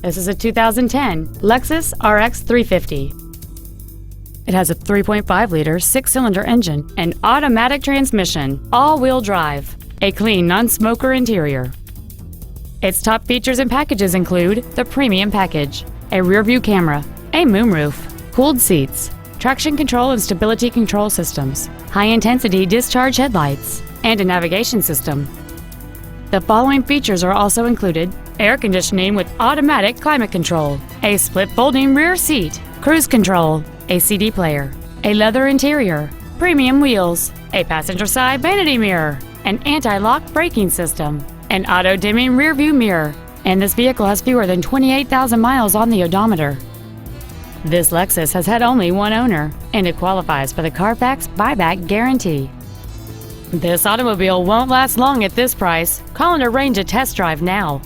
This is a 2010 Lexus RX 350. It has a 3.5-liter six-cylinder engine, an automatic transmission, all-wheel drive, a clean non-smoker interior. Its top features and packages include the Premium Package, a rear-view camera, a moonroof, cooled seats, traction control and stability control systems, high-intensity discharge headlights, and a navigation system. The following features are also included: air conditioning with automatic climate control, a split folding rear seat, cruise control, a CD player, a leather interior, premium wheels, a passenger side vanity mirror, an anti-lock braking system, an auto-dimming rear-view mirror, and this vehicle has fewer than 28,000 miles on the odometer. This Lexus has had only one owner, and it qualifies for the Carfax buyback guarantee. This automobile won't last long at this price. Call and arrange a test drive now.